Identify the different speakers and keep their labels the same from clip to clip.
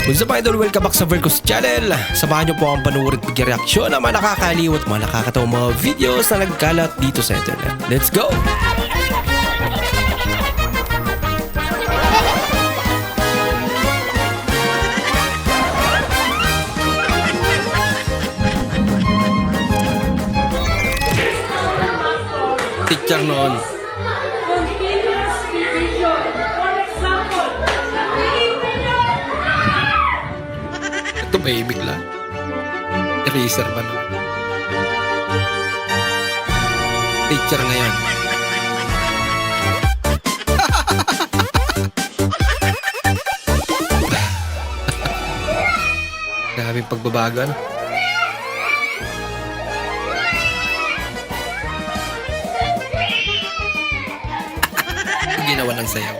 Speaker 1: What's up idol? Welcome back sa Vercos Channel. Samahan niyo po ang panuorin at reaksyon ng mga nakakaliw at mga nakakatawang mga videos na nagkalat dito sa internet. Let's go! Teacher noon. Tumahimik lang. Eraser ba naman? Teacher ngayon. Daming pagbabago, ano? Ginawa ng sayaw.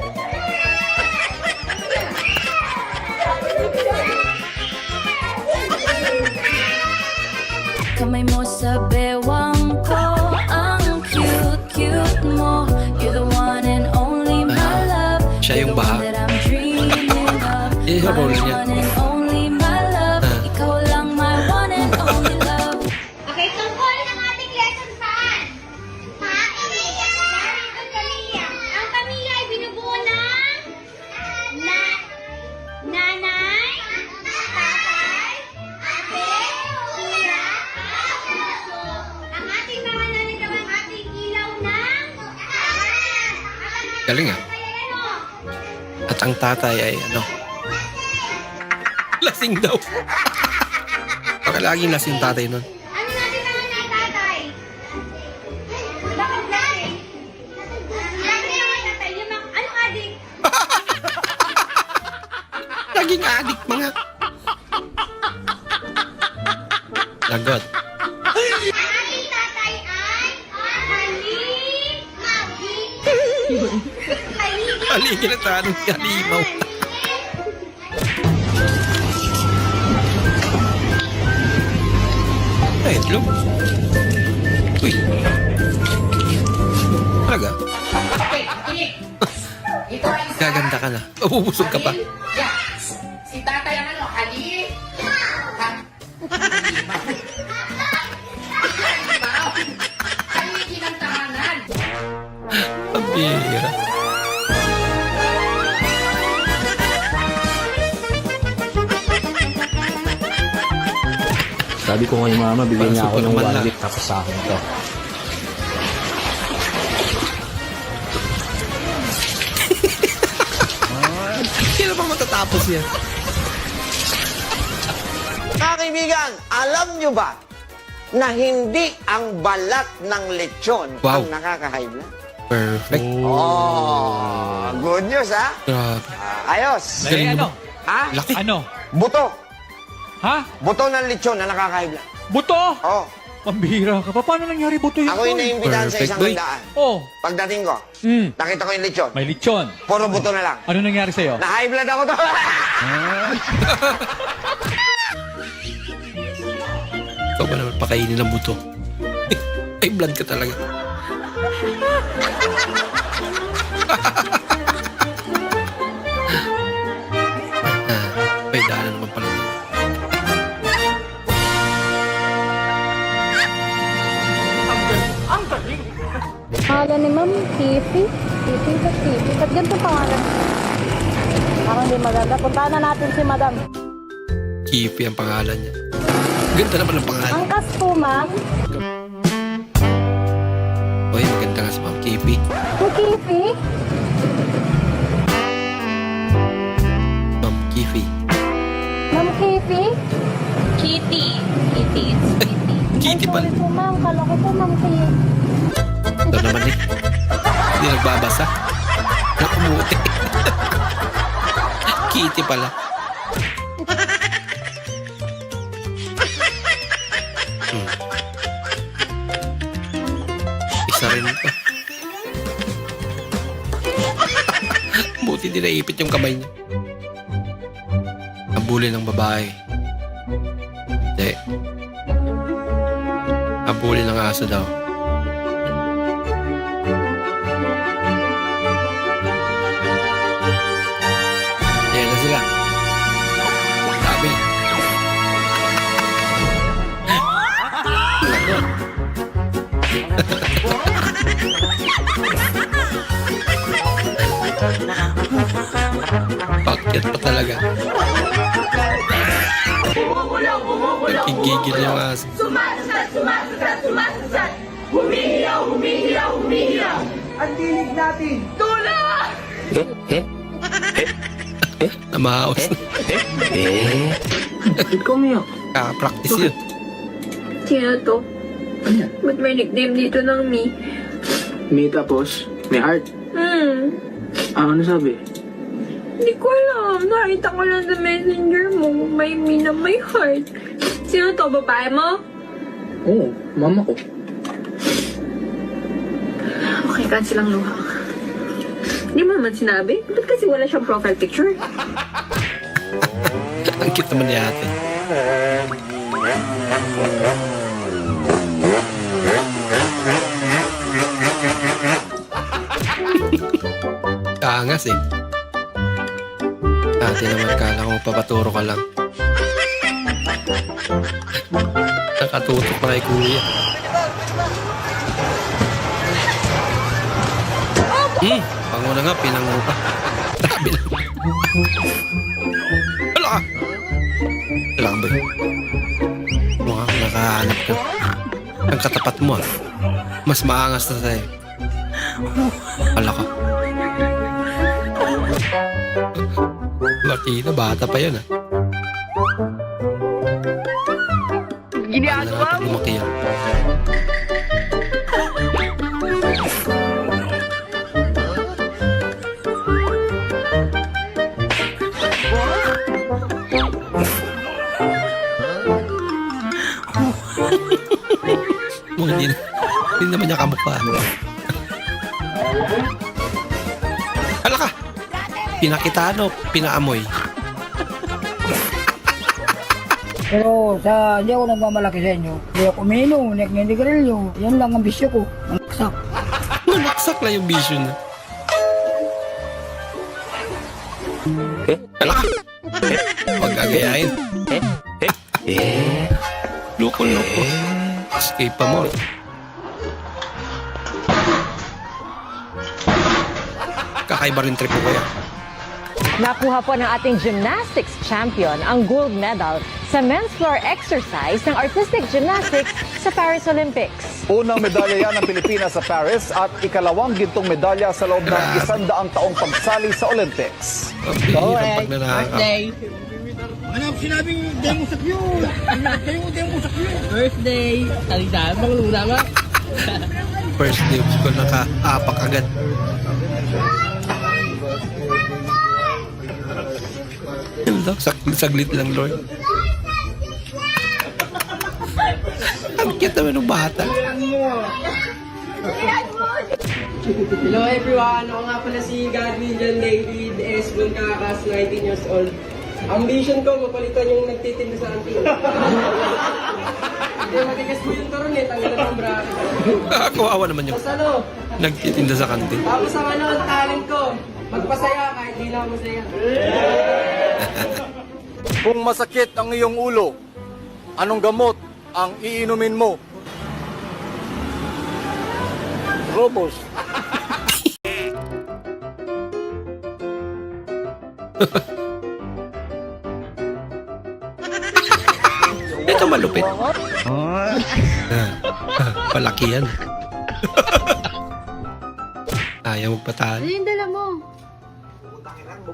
Speaker 2: Kamay mo sa bewang ko, ang cute mo. You're the one and only my love.
Speaker 1: Siya yung baha.
Speaker 2: That I'm dreaming of.
Speaker 1: Yung role niya.
Speaker 2: One and only my love. Ikaw lang my one and only love.
Speaker 3: Okay, tungkol ng ating lesson saan? Pamilya! Ang pamilya. Ang pamilya ay binubuo ng nanay, tatay, ate, tira, puso. Ang ating mga nanay daw ang ating ilaw ng
Speaker 1: Galing ah. At ang tatay ay ano? Lasing daw. Baka laging lasing tatay nun.
Speaker 3: Ano natin naman na tatay? Bakit lasing? Lagi naman tatay. Yung anong adik?
Speaker 1: Laging adik mga. Lagot.
Speaker 3: Ang ating tatay ay
Speaker 1: Haligi na tanong si Halimaw. Ay, itlog. Uy. Talaga? Gaganda ka na. Mabubusog ka pa.
Speaker 4: Si tatay ang ano, hali. Haligi ng tahanan.
Speaker 1: Pambira.
Speaker 5: Sabi ko kay mama, bigyan niya ako
Speaker 1: Super
Speaker 5: ng
Speaker 1: naman
Speaker 5: 1
Speaker 1: lang.
Speaker 5: week tapos sa akin to.
Speaker 1: Kailan pa matatapos yan?
Speaker 6: Mga kaibigan, alam nyo ba na hindi ang balat ng lechon
Speaker 1: Wow.
Speaker 6: ang nakaka-high blood?
Speaker 1: Perfect.
Speaker 6: Oh, good news ha?
Speaker 1: Grabe.
Speaker 6: Ayos.
Speaker 1: Galing
Speaker 7: ano?
Speaker 1: mo.
Speaker 6: Ha?
Speaker 1: Laki.
Speaker 7: Ano?
Speaker 6: Buto.
Speaker 7: Ha?
Speaker 6: Buto ng lechon na nakaka-high blood.
Speaker 7: Buto?
Speaker 6: Oh,
Speaker 7: Pambihira ka pa. Paano nangyari buto yun?
Speaker 6: ako yung naimbitahan sa
Speaker 1: Perfect,
Speaker 6: isang
Speaker 1: boy.
Speaker 6: handaan.
Speaker 7: Oh,
Speaker 6: Pagdating ko, nakita ko yung lechon.
Speaker 7: may lechon.
Speaker 6: Puro buto na lang.
Speaker 7: Ano nangyari sa'yo?
Speaker 6: Na-high blood ako to.
Speaker 1: Ikaw ba naman pakainin ng buto? Ay, blood ka talaga. May daanan naman pala.
Speaker 8: Pangalan ni Ma'am, Kifi. Kifi sa Kifi. Ba't ganito pangalan? Parang hindi maganda. Puntahan na natin si Madam.
Speaker 1: Kipi ang pangalan niya. Ganda naman ang pangalan.
Speaker 8: Angkas po, Ma'am.
Speaker 1: Uy, maganda nga si Ma'am Kipi.
Speaker 8: Ang Kifi?
Speaker 1: Ma'am Kifi.
Speaker 8: Ma'am Kifi?
Speaker 2: Kitty. Kitty. It's Kitty.
Speaker 1: Kitty
Speaker 8: Ay,
Speaker 1: pala.
Speaker 8: sorry po, Ma'am. Kala ko po, Ma'am Kifi.
Speaker 1: Ito naman eh. Hindi nagbabasa. Nakumuti. Kitty pala. Hmm. Isa rin ito. Buti di naipit yung kamay niya. Habulin ng babae. Hindi. Habulin ng aso daw. Ayan na sila. talaga. Nagigigil yung aso. Namahaos na. Practice yun.
Speaker 9: Sino to? Ba't may nickname dito ng Me?
Speaker 10: May tapos, may heart. Ano sabi?
Speaker 9: Hindi ko alam. Nakita ko lang sa messenger mo. May Me na may heart. Sino to? Babae mo?
Speaker 10: Oo, mama ko.
Speaker 9: Okay, cancel ang luha. Hindi mo naman sinabi? Ba't kasi wala siyang profile picture?
Speaker 1: Ang cute naman ni ate. Kaangas eh. Ate naman, kala ko papaturo ka lang. Nakatutok pa kay kuya. Pango na nga, pinango pa. Grabe lang. Wala ka! Wala ka ba? Mukhang nakahanap ka. Ang katapat mo ah. Mas maangas na sa'yo. Wala ka. Martina, bata pa yun ah. Ginagawa mo? Lumaki yan. Hindi naman niya kamukha. Hala ka! Pinakita ano, pinaamoy.
Speaker 8: Pero hindi ako nagmamalaki sa inyo. Hindi ako uminom, nagnindigarilyo. Yan lang ang bisyo ko. Ang saksak.
Speaker 1: Naksak lang yung vision na. Hala ka! Huwag gagayain. Loko-loko. Escape pa mo. Kakaiba rin trip ko kaya.
Speaker 11: Nakuha po ng ating gymnastics champion ang gold medal sa men's floor exercise ng artistic gymnastics sa Paris Olympics.
Speaker 12: Unang medalya yan ng Pilipinas sa Paris at ikalawang gintong medalya sa loob ng 100 taong pagsali sa Olympics.
Speaker 1: Pag nanakap.
Speaker 10: Ano sinabing demo sa Q? Kayo demo sa Q. Birthday. Talitaan bang luna ba?
Speaker 1: First day of school, naka-apak agad. Saglit lang, Lord. Ang cute naman ng bata.
Speaker 10: Hello everyone, ako nga pala si Godwin John David S. Buncakas, 19 years old. Ambition ko, mapalitan yung nagtitinda sa auntie. Hindi, matigas mo yung turon eh, tanggalan ng bracket.
Speaker 1: Kawawa naman yung
Speaker 10: Tapos ano,
Speaker 1: nagtitinda sa kantin.
Speaker 10: tapos ang talent ko, magpasaya kahit di na ako masaya.
Speaker 12: Kung masakit ang iyong ulo, anong gamot ang iinumin mo? Robos.
Speaker 1: Ito malupit. Palaki yan. Ayaw magpatalo.
Speaker 3: Ano yung dala mo?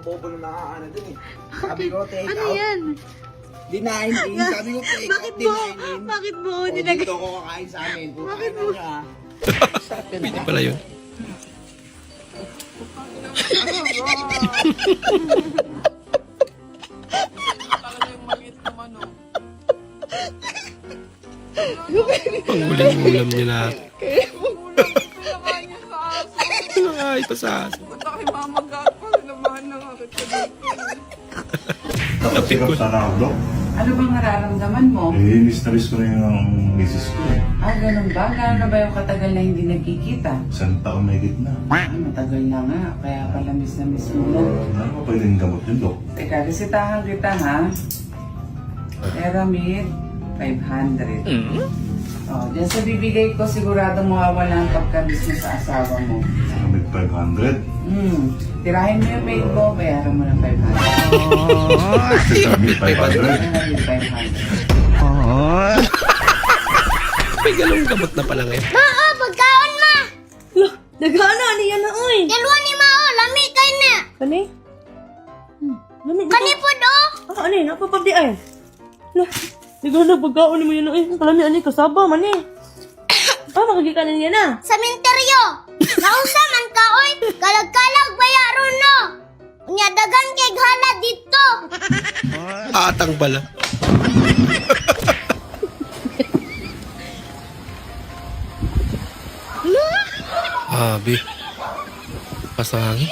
Speaker 10: Bobo na nakaano dun eh.
Speaker 3: Bakit? Ano yan?
Speaker 10: Dinainin, sabi ko take out, dinainin.
Speaker 3: Bakit mo?
Speaker 10: Dito ako kakain sa amin. Bakit mo?
Speaker 1: Pwede pala yun. Panguling-ulam niya natin. Ay, pasas.
Speaker 13: Napikot.
Speaker 4: Ano bang nararamdaman mo?
Speaker 13: Miss na miss ko na yung misis ko eh.
Speaker 4: Ganun ba? Gano'n na ba yung katagal na hindi nagkikita?
Speaker 13: Isang taon may gitna.
Speaker 4: Matagal na nga, kaya pala miss na miss mo na.
Speaker 13: Ano ba pwedeng gamot yun, Dok?
Speaker 4: Teka, resitahan kita ha. Pyramid, 500. Oh, dyan sa bibigay ko, siguradong mawawala ang pagkabis mo sa asawa mo.
Speaker 13: Saka may 500.
Speaker 4: Tirahin mo yung maid mo, bayaran mo ng 500.
Speaker 13: Saka may 500.
Speaker 4: Bayaran mo 500.
Speaker 1: May galong gamot na pala ngayon.
Speaker 3: Ma, pagkaon ma!
Speaker 8: Nagana, ano yan na, oy?
Speaker 3: Dalawa ni Mao, lami kay na!
Speaker 8: Kani? Lami
Speaker 3: Kani po do!
Speaker 8: Ah, ano yun? Napapabdi ay. Lah, nagana pagkaon mo yun, oy. Kalami, ano kasaba, man eh. Ah, makagikanan niya na.
Speaker 3: Sa minteryo! Nausa man ka, oy! Kalag-kalag bayaro no! Unya dagan kay ghala dito!
Speaker 1: Atang pala. Abi. Pasangin.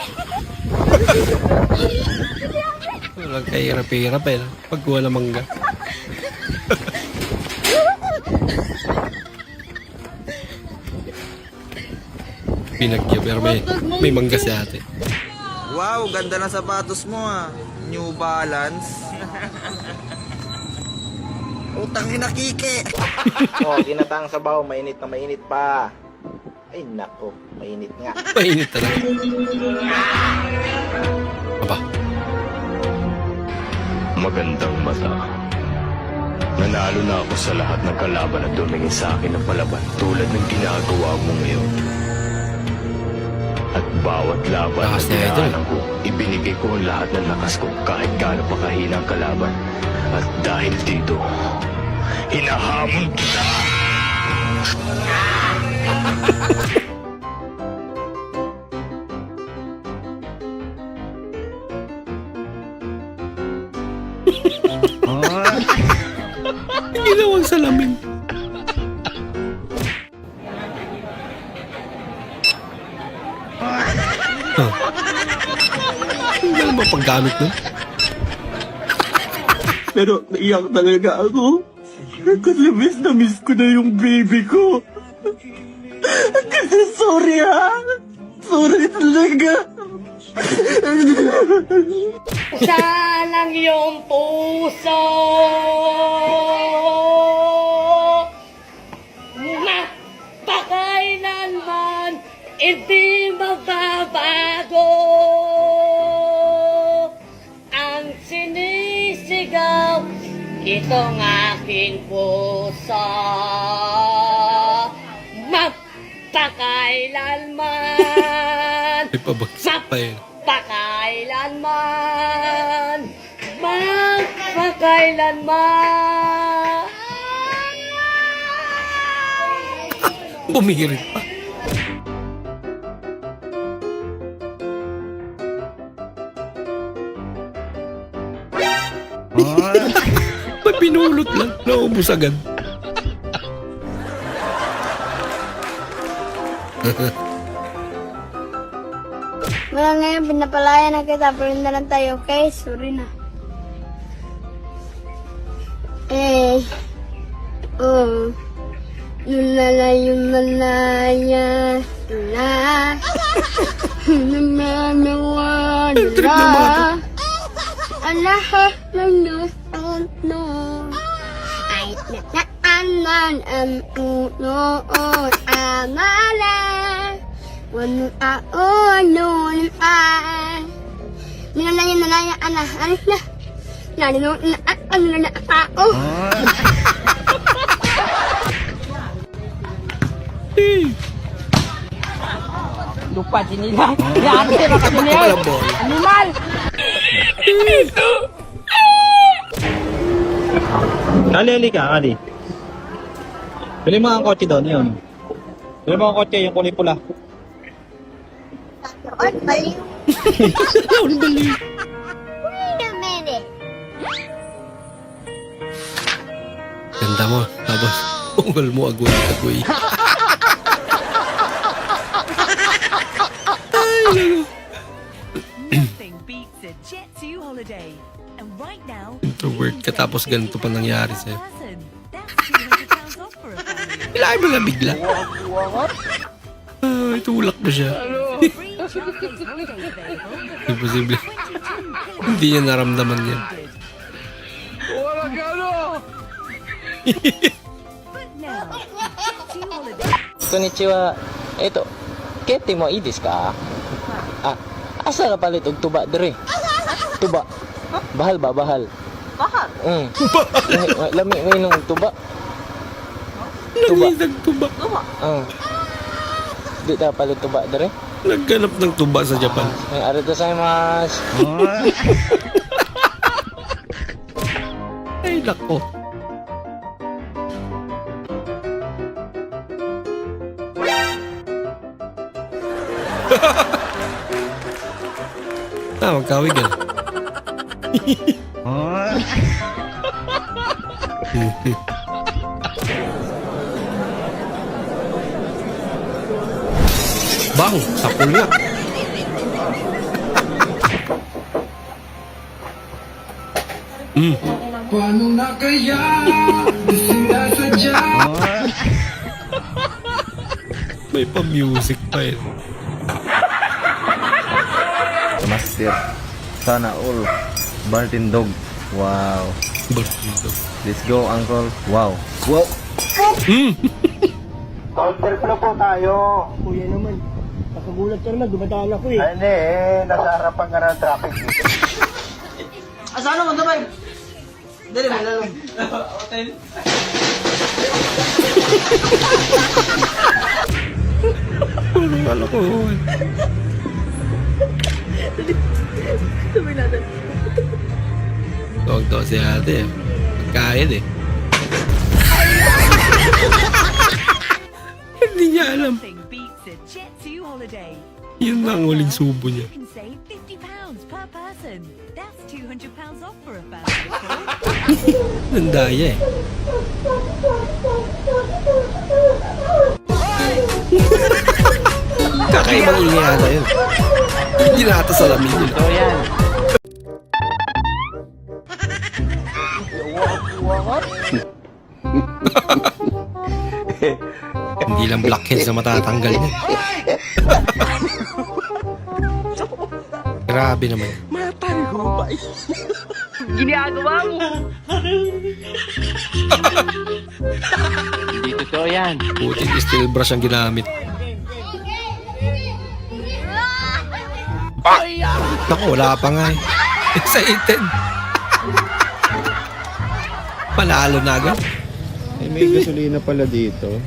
Speaker 1: Walang kahirap-hirap eh. Pag wala mangga. Pinagya pero may mangga si ate.
Speaker 10: Wow, ganda ng sapatos mo ah. New Balance. Utang ina Kike.
Speaker 5: Oh, ginataang sabaw, mainit na mainit pa. Ay nako, mainit nga.
Speaker 1: Mainit talaga. Aba.
Speaker 14: Magandang mata. Nanalo na ako sa lahat ng kalaban na tumingin sa akin ng palaban tulad ng ginagawa mo ngayon. At bawat laban na dinaanan ko, ibinigay ko ang lahat ng lakas ko kahit gaano pa kahina ang kalaban. At dahil dito, hinahamon kita!
Speaker 1: Ginawang salamin. Hindi alam ba paggamit nun?
Speaker 14: Pero naiyak talaga ako. Kasi miss ko na yung baby ko. Kasi sorry ha. Sorry talaga.
Speaker 8: Saan ang iyong puso? Mapakailanman hindi magbabago ang sinisigaw itong aking puso. Mapakailanman
Speaker 1: May pabagsak pa yun.
Speaker 8: Pakailanman, magpakailanman.
Speaker 1: Bumihirit pa. May pinulot lang. Naubos agad.
Speaker 3: Wala ngayon, pinapalaya na kita, pero hindi na lang tayo, okay? Sorry na. Yung malaya, la. Alaha, no. Ay, naan ang uno, amala. Wanu aunun ay Nalaya anak anak na Nalino na ano na ako
Speaker 8: Lupa sinila. Grabe na kami niya. Animal.
Speaker 7: Kali ka, Kali. Bili mo ang kotse doon, yun. Bili mo ang kotse, yung kulay pula.
Speaker 3: What baliw?
Speaker 1: Ano baliw?
Speaker 3: Wait a minute.
Speaker 1: Ganda mo. Tapos, ungol mo agoy-agoy.
Speaker 15: Nothing beats a Jet 2 holiday. And right now,
Speaker 1: Introvert ka tapos ganito pa nangyari sa'yo.
Speaker 15: person, that's £200 off for a family.
Speaker 1: Kailangan mo na bigla. Itulak mo siya.
Speaker 15: Free child-based holidays available.
Speaker 1: Imposible. Hindi niya naramdaman yan.
Speaker 15: But now, Jet2 holiday.
Speaker 10: Konnichiwa. Eto, kete mo i desu ka? Ah, asa na palit og tuba dire? Tuba. Bahal ba, bahal?
Speaker 8: Bakit?
Speaker 10: Lami mo inong tuba.
Speaker 1: Tuba.
Speaker 10: Di ta palit tuba dire?
Speaker 1: Nagganap ng tuba sa Japan.
Speaker 10: Arigatou gozaimasu.
Speaker 1: Ay, nako. Magkawig yan. Baho, sapul nga.
Speaker 10: Paano na kaya? Sinasadya.
Speaker 1: May pa-music pa eh.
Speaker 7: Master. Sana all. Bartin dog. Wow. Let's go, uncle. Wow. Wow.
Speaker 6: Counterflow po tayo.
Speaker 10: Kuya naman. Nakagulat ka naman, dumadaan ako eh.
Speaker 6: Ay, hindi nasa harapan ka ng traffic.
Speaker 10: Asano mo dabay? Dali mo lang. Hotel.
Speaker 1: Wala ko.
Speaker 9: Sabi natin.
Speaker 1: Tawag daw si ate. Magkain eh. Hindi niya alam.
Speaker 15: Nothing beats a Jet2 holiday.
Speaker 1: Yun na ang huling subo niya.
Speaker 15: You can save £50 per person. That's £200 off for a family.
Speaker 1: Nandaya eh. Kakaibang ingay ata yun. Hindi na ata salamin yun.
Speaker 10: So yan.
Speaker 1: Hindi lang blackheads na matatanggal niya. Grabe naman.
Speaker 10: Ginagawa mo. Hindi totoo yan.
Speaker 1: Putin steel brush ang ginamit. Naku, wala pa nga eh. Excited. Panalo na agad.
Speaker 7: Ay, may gasolina pala dito.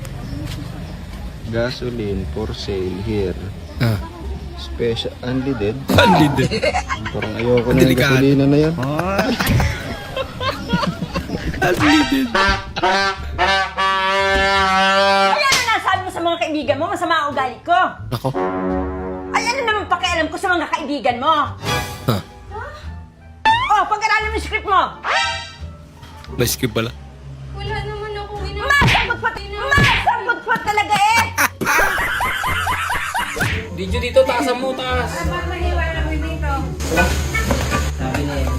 Speaker 7: Gasoline for sale here.
Speaker 1: Ah.
Speaker 7: Special, unleaded.
Speaker 1: Unleaded.
Speaker 7: Parang ayoko na yung
Speaker 1: Delikado.
Speaker 7: gasolina na yan.
Speaker 1: Unleaded.
Speaker 8: Ay, ano nasabi mo sa mga kaibigan mo? Masama ang ugali ko.
Speaker 1: Nako.
Speaker 8: Ay, ano naman pakialam ko sa mga kaibigan mo?
Speaker 1: Huh.
Speaker 8: Oh, pag-aralan mo yung script mo.
Speaker 1: May script pala.
Speaker 3: Wala naman ako ginawa.
Speaker 8: Masabot pa talaga eh.
Speaker 10: Video dito, taasan mo, taas.
Speaker 3: Maniwala mo dito.
Speaker 10: Sabi niya eh.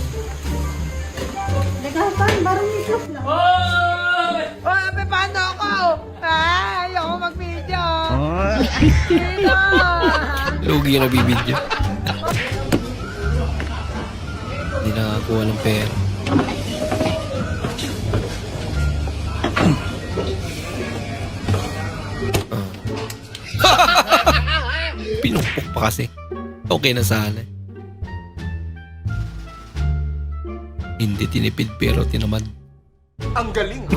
Speaker 8: Nagkakaroon, barang may slope na.
Speaker 10: Hoy!
Speaker 8: Oh, paano ako? Ayoko mag-video.
Speaker 1: Lugi na bibidyo. Hindi nakakuha ng pera. Pinupok pa kasi. Okay na sana. Hindi tinipid pero tinamad.
Speaker 6: Ang galing.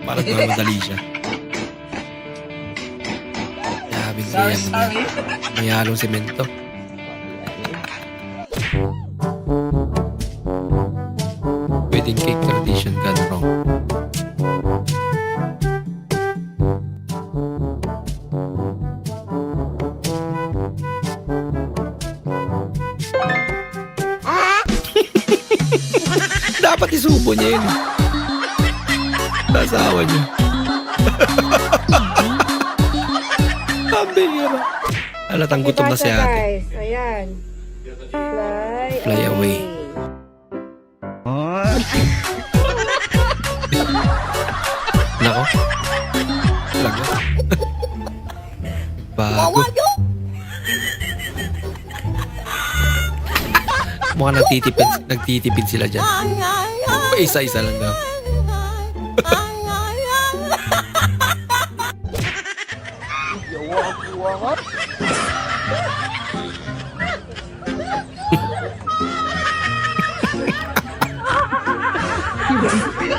Speaker 1: Parang madali siya. Sabi kaya mo na. May halong semento. Wedding cake tradition gone wrong. Dapat isubo niya yun. Nasawa niya. Pambira. Alatang gutom na si ate.
Speaker 8: Guys, ayan.
Speaker 1: Fly away. Nako. Talaga. Bago. Mukhang nagtitipid sila dyan. Isa-isa lang daw.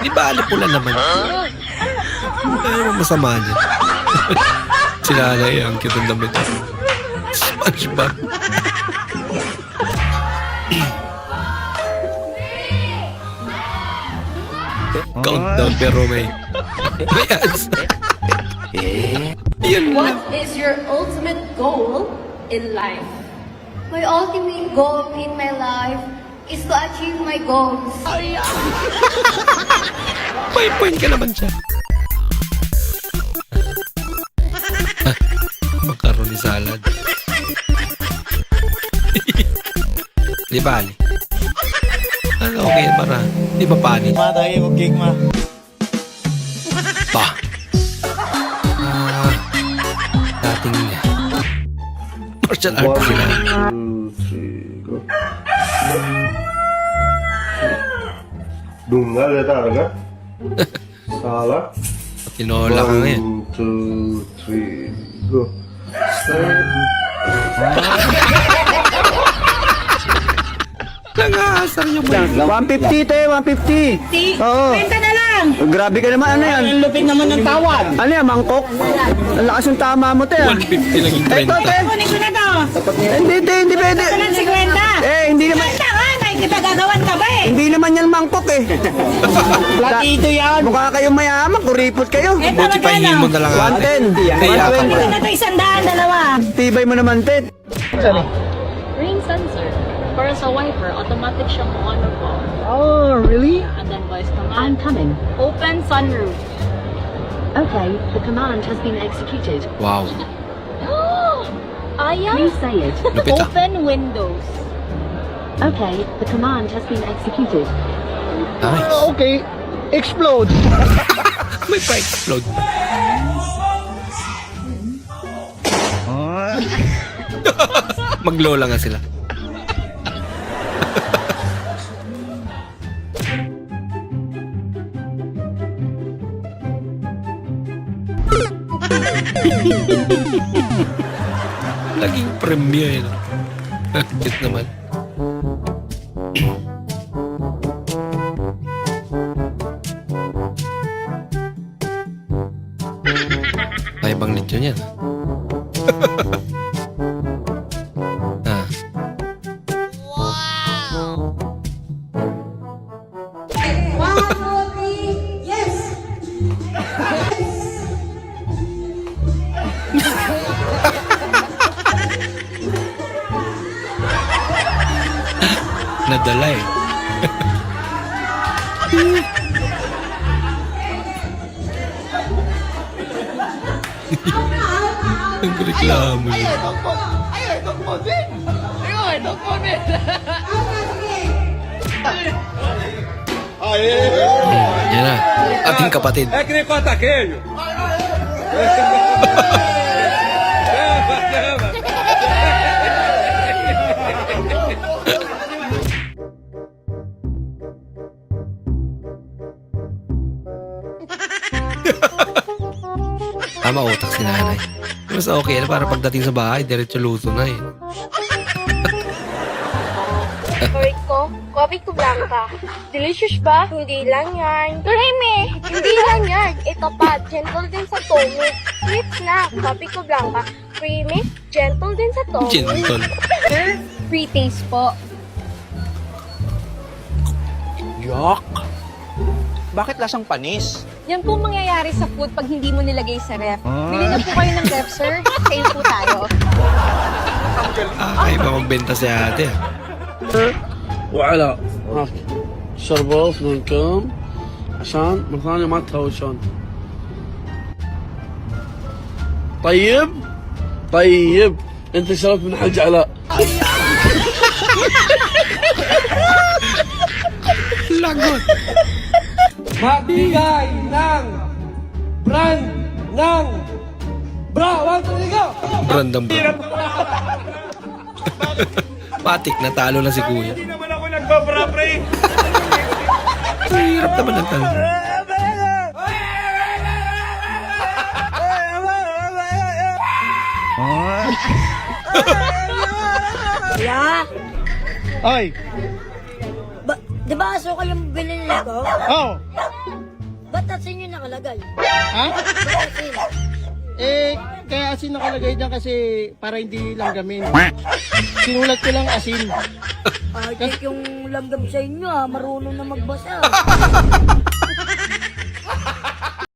Speaker 1: Di ba pula naman? Ano masama niya? Sila na ang cute ang damit. SpongeBob. Countdown pero may ads. Yun
Speaker 9: What
Speaker 1: lang.
Speaker 9: is your ultimate goal in life?
Speaker 3: My ultimate goal in my life is to achieve my goals.
Speaker 1: May point ka naman siya. Macaroni salad. Di ba, Ali? Ano, okay para? Di ba panis?
Speaker 14: Tayo mag-cake ma.
Speaker 1: Pa. Dating martial arts sila.
Speaker 13: Dunga na talaga. Sala.
Speaker 1: Tinola ka ngayon.
Speaker 13: 1, 2, 3, go.
Speaker 1: Nangasar niyo ba?
Speaker 14: 150 te, 150. Oo.
Speaker 8: Benta na lang!
Speaker 14: Grabe ka naman, ano yan?
Speaker 8: Ang lupit naman ng tawad.
Speaker 14: Ano yan, mangkok? Ang lakas ng tama mo, te.
Speaker 1: 150 lang yung
Speaker 14: Ito,
Speaker 1: 30.
Speaker 14: te.
Speaker 8: Kunin ko na to.
Speaker 14: Hindi, te, hindi pwede.
Speaker 8: Ito lang 50.
Speaker 14: Hindi naman.
Speaker 8: Benta nga! Nakikita gagawan ka ba eh?
Speaker 14: Hindi naman yan mangkok eh.
Speaker 8: Platito yan.
Speaker 14: Mukha kayong mayaman, kuripot kayo.
Speaker 1: Buti pa hingin mo na lang ate.
Speaker 14: 110.
Speaker 1: Kaya ka pa.
Speaker 8: Kunin na to 100, dalawa.
Speaker 14: Tibay mo naman, te.
Speaker 11: Rain sensor. Para sa wiper, automatic siyang on or off.
Speaker 14: Oh, really?
Speaker 11: And then voice command. I'm coming. Open sunroof. Okay, the command has been executed.
Speaker 1: Wow.
Speaker 11: Aya? Please say it.
Speaker 1: Lupit ah.
Speaker 11: Open windows. Okay, the command has been executed.
Speaker 1: Nice.
Speaker 14: Okay. Explode.
Speaker 1: May pa-explode. Maglola nga sila. Laging premiere. Cute naman. Ay, bang lechon yan. Ah. Nadala eh. Ang reklamo niya. Yan na. Ating kapatid. Tama utak si nanay. Mas okay na para pagdating sa bahay, diretso luto na eh.
Speaker 3: Sorry ko, coffee ko blanca. Delicious ba? Hindi lang yan. Doreme, hindi lang yan. Ito pa, gentle din sa tummy. Sweet snack, coffee ko blanca. Creamy, gentle din sa tummy.
Speaker 1: Gentle.
Speaker 3: Free taste po.
Speaker 5: Yuck! Bakit lasang panis?
Speaker 9: Yan po mangyayari sa food pag hindi mo nilagay sa ref. Bili na po kayo ng ref, sir. Save po tayo.
Speaker 1: Kaya ba magbenta si ate?
Speaker 14: وعلى هاك شربات منكم عشان مرة ثانية ما تهوشون. طيب طيب انت شربت من حج علاء.
Speaker 1: Lagot.
Speaker 10: Magbigay ng brand ng bra. 1, 2, 3, go!
Speaker 1: Brandang bro. Patik, natalo na si kuya.
Speaker 10: Hindi naman ako nagbabra, pre!
Speaker 1: Ang hirap naman ng tanong.
Speaker 8: Kuya,
Speaker 14: Oy!
Speaker 8: di ba asukal yung binili ko?
Speaker 14: Oh!
Speaker 8: Ba't asin yung nakalagay?
Speaker 14: Ha?
Speaker 8: Ba't asin?
Speaker 14: Kaya asin nakalagay dyan kasi para hindi langgamin. Sinulat ko lang asin.
Speaker 8: Ay, yung langgam sa inyo marunong na magbasa.